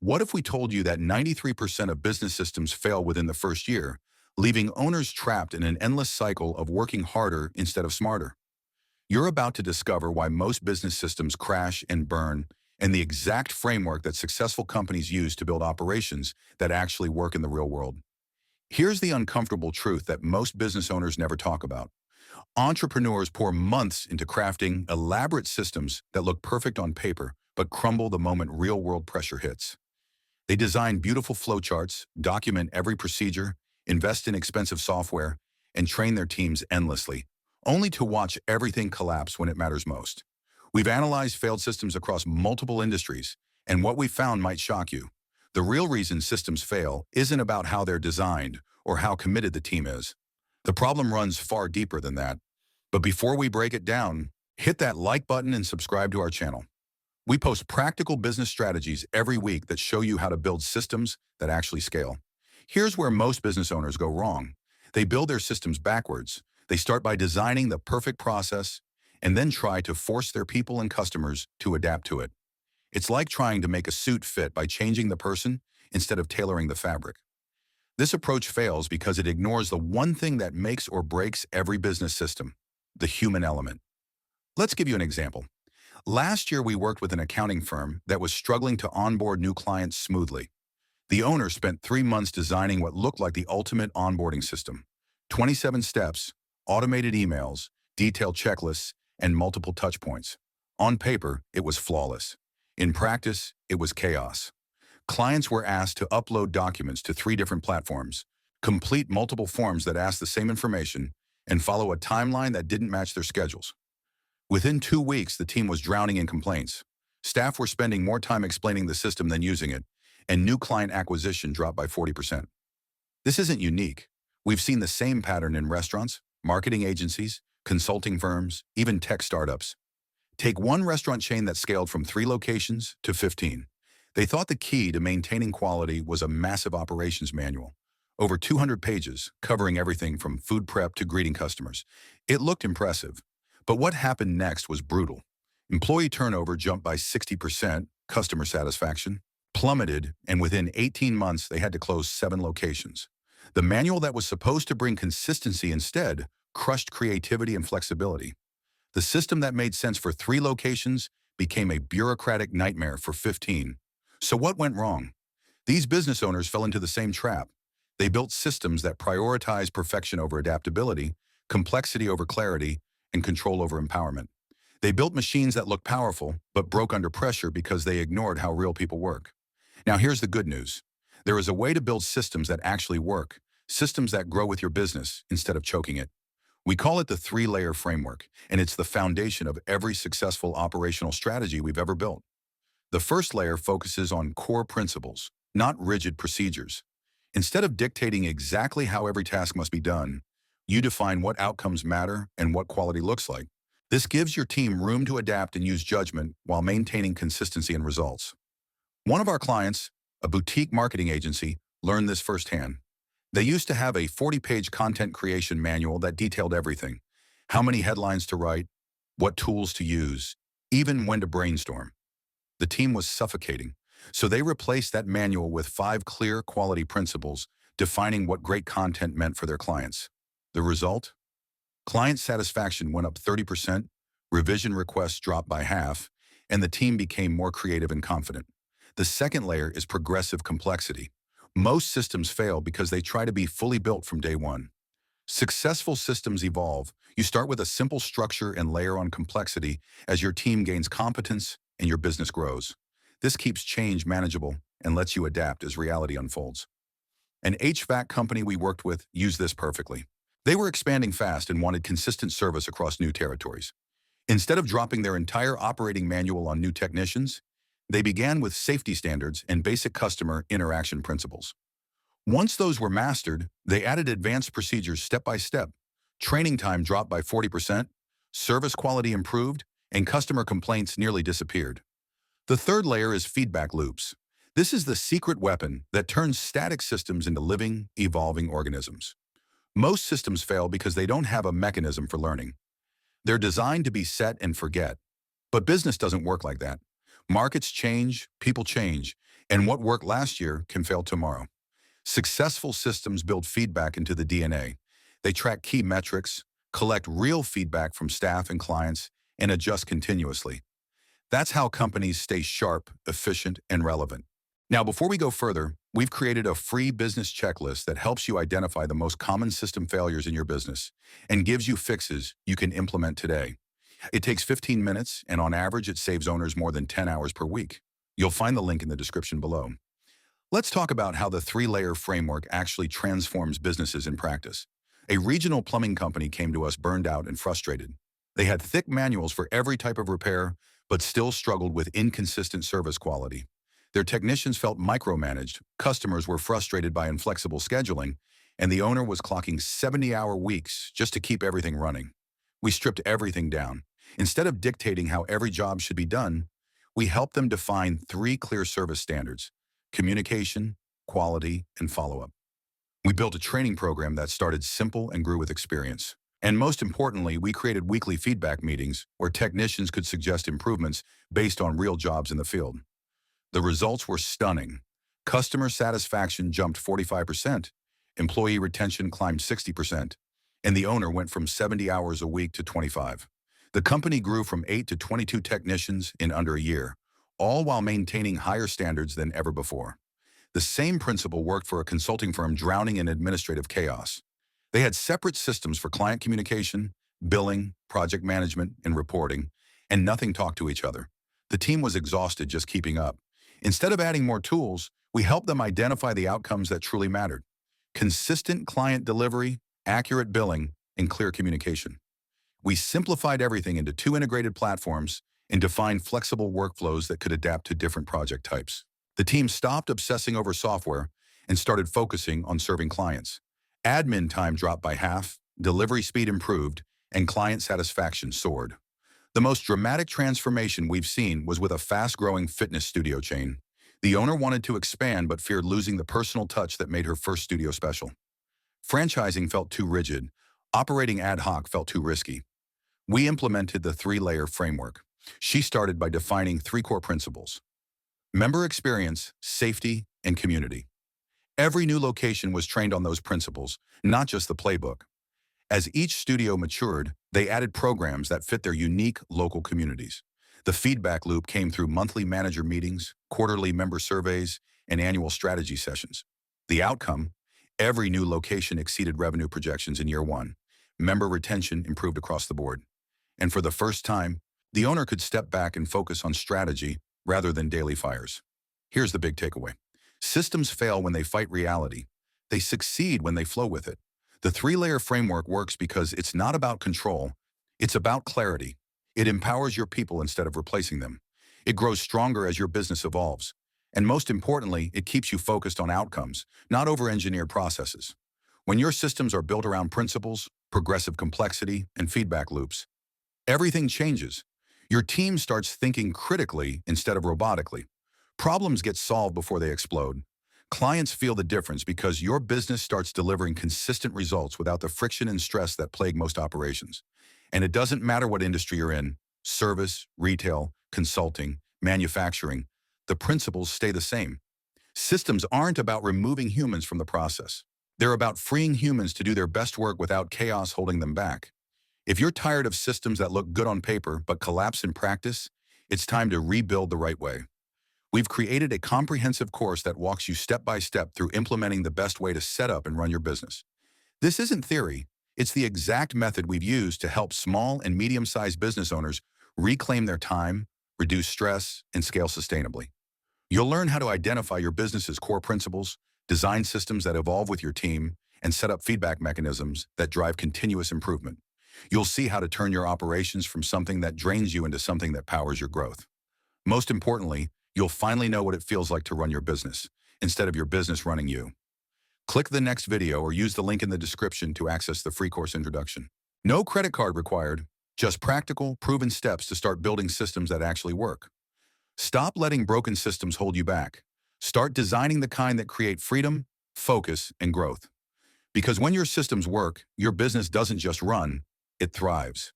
What if we told you that 93% of business systems fail within the first year, leaving owners trapped in an endless cycle of working harder instead of smarter? You're about to discover why most business systems crash and burn, and the exact framework that successful companies use to build operations that actually work in the real world. Here's the uncomfortable truth that most business owners never talk about. Entrepreneurs pour months into crafting elaborate systems that look perfect on paper, but crumble the moment real-world pressure hits. They design beautiful flowcharts, document every procedure, invest in expensive software, and train their teams endlessly, only to watch everything collapse when it matters most. We've analyzed failed systems across multiple industries, and what we found might shock you. The real reason systems fail isn't about how they're designed or how committed the team is. The problem runs far deeper than that. But before we break it down, hit that like button and subscribe to our channel. We post practical business strategies every week that show you how to build systems that actually scale. Here's where most business owners go wrong. They build their systems backwards. They start by designing the perfect process and then try to force their people and customers to adapt to it. It's like trying to make a suit fit by changing the person instead of tailoring the fabric. This approach fails because it ignores the one thing that makes or breaks every business system: the human element. Let's give you an example. Last year, we worked with an accounting firm that was struggling to onboard new clients smoothly. The owner spent 3 months designing what looked like the ultimate onboarding system: 27 steps, automated emails, detailed checklists, and multiple touch points. On paper, it was flawless. In practice, it was chaos. Clients were asked to upload documents to 3 different platforms, complete multiple forms that asked the same information, and follow a timeline that didn't match their schedules. Within 2 weeks, the team was drowning in complaints. Staff were spending more time explaining the system than using it, and new client acquisition dropped by 40%. This isn't unique. We've seen the same pattern in restaurants, marketing agencies, consulting firms, even tech startups. Take one restaurant chain that scaled from 3 locations to 15. They thought the key to maintaining quality was a massive operations manual, over 200 pages, covering everything from food prep to greeting customers. It looked impressive, but what happened next was brutal. Employee turnover jumped by 60%, customer satisfaction plummeted, and within 18 months, they had to close 7 locations. The manual that was supposed to bring consistency instead crushed creativity and flexibility. The system that made sense for 3 locations became a bureaucratic nightmare for 15. So what went wrong? These business owners fell into the same trap. They built systems that prioritize perfection over adaptability, complexity over clarity, and control over empowerment. They built machines that looked powerful, but broke under pressure because they ignored how real people work. Now here's the good news. There is a way to build systems that actually work, systems that grow with your business instead of choking it. We call it the 3-layer framework, and it's the foundation of every successful operational strategy we've ever built. The first layer focuses on core principles, not rigid procedures. Instead of dictating exactly how every task must be done, you define what outcomes matter and what quality looks like. This gives your team room to adapt and use judgment while maintaining consistency and results. One of our clients, a boutique marketing agency, learned this firsthand. They used to have a 40-page content creation manual that detailed everything: how many headlines to write, what tools to use, even when to brainstorm. The team was suffocating, so they replaced that manual with 5 clear quality principles defining what great content meant for their clients. The result? Client satisfaction went up 30%, revision requests dropped by half, and the team became more creative and confident. The second layer is progressive complexity. Most systems fail because they try to be fully built from day one. Successful systems evolve. You start with a simple structure and layer on complexity as your team gains competence and your business grows. This keeps change manageable and lets you adapt as reality unfolds. An HVAC company we worked with used this perfectly. They were expanding fast and wanted consistent service across new territories. Instead of dropping their entire operating manual on new technicians, they began with safety standards and basic customer interaction principles. Once those were mastered, they added advanced procedures step by step. Training time dropped by 40%, service quality improved, and customer complaints nearly disappeared. The third layer is feedback loops. This is the secret weapon that turns static systems into living, evolving organisms. Most systems fail because they don't have a mechanism for learning. They're designed to be set and forget. But business doesn't work like that. Markets change, people change, And what worked last year can fail tomorrow. Successful systems build feedback into the DNA. They track key metrics, collect real feedback from staff and clients, and adjust continuously. That's how companies stay sharp, efficient, and relevant. Now, before we go further, we've created a free business checklist that helps you identify the most common system failures in your business and gives you fixes you can implement today. It takes 15 minutes, and on average, it saves owners more than 10 hours per week. You'll find the link in the description below. Let's talk about how the three-layer framework actually transforms businesses in practice. A regional plumbing company came to us burned out and frustrated. They had thick manuals for every type of repair, but still struggled with inconsistent service quality. Their technicians felt micromanaged, customers were frustrated by inflexible scheduling, and the owner was clocking 70-hour weeks just to keep everything running. We stripped everything down. Instead of dictating how every job should be done, we helped them define three clear service standards: communication, quality, and follow-up. We built a training program that started simple and grew with experience. And most importantly, we created weekly feedback meetings where technicians could suggest improvements based on real jobs in the field. The results were stunning. Customer satisfaction jumped 45%, employee retention climbed 60%, and the owner went from 70 hours a week to 25. The company grew from 8 to 22 technicians in under a year, all while maintaining higher standards than ever before. The same principle worked for a consulting firm drowning in administrative chaos. They had separate systems for client communication, billing, project management, and reporting, and nothing talked to each other. The team was exhausted just keeping up. Instead of adding more tools, we helped them identify the outcomes that truly mattered: consistent client delivery, accurate billing, and clear communication. We simplified everything into two integrated platforms and defined flexible workflows that could adapt to different project types. The team stopped obsessing over software and started focusing on serving clients. Admin time dropped by half, delivery speed improved, and client satisfaction soared. The most dramatic transformation we've seen was with a fast-growing fitness studio chain. The owner wanted to expand but feared losing the personal touch that made her first studio special. Franchising felt too rigid. Operating ad hoc felt too risky. We implemented the three-layer framework. She started by defining three core principles: member experience, safety, and community. Every new location was trained on those principles, not just the playbook. As each studio matured, they added programs that fit their unique local communities. The feedback loop came through monthly manager meetings, quarterly member surveys, and annual strategy sessions. The outcome: every new location exceeded revenue projections in year one. Member retention improved across the board. And for the first time, the owner could step back and focus on strategy rather than daily fires. Here's the big takeaway: systems fail when they fight reality. They succeed when they flow with it. The three-layer framework works because it's not about control, it's about clarity. It empowers your people instead of replacing them. It grows stronger as your business evolves. And most importantly, it keeps you focused on outcomes, not over-engineered processes. When your systems are built around principles, progressive complexity, and feedback loops, everything changes. Your team starts thinking critically instead of robotically. Problems get solved before they explode. Clients feel the difference because your business starts delivering consistent results without the friction and stress that plague most operations. And it doesn't matter what industry you're in: service, retail, consulting, manufacturing, the principles stay the same. Systems aren't about removing humans from the process. They're about freeing humans to do their best work without chaos holding them back. If you're tired of systems that look good on paper but collapse in practice, it's time to rebuild the right way. We've created a comprehensive course that walks you step by step through implementing the best way to set up and run your business. This isn't theory. It's the exact method we've used to help small and medium-sized business owners reclaim their time, reduce stress, and scale sustainably. You'll learn how to identify your business's core principles, design systems that evolve with your team, and set up feedback mechanisms that drive continuous improvement. You'll see how to turn your operations from something that drains you into something that powers your growth. Most importantly, you'll finally know what it feels like to run your business, instead of your business running you. Click the next video or use the link in the description to access the free course introduction. No credit card required, just practical, proven steps to start building systems that actually work. Stop letting broken systems hold you back. Start designing the kind that create freedom, focus, and growth. Because when your systems work, your business doesn't just run, it thrives.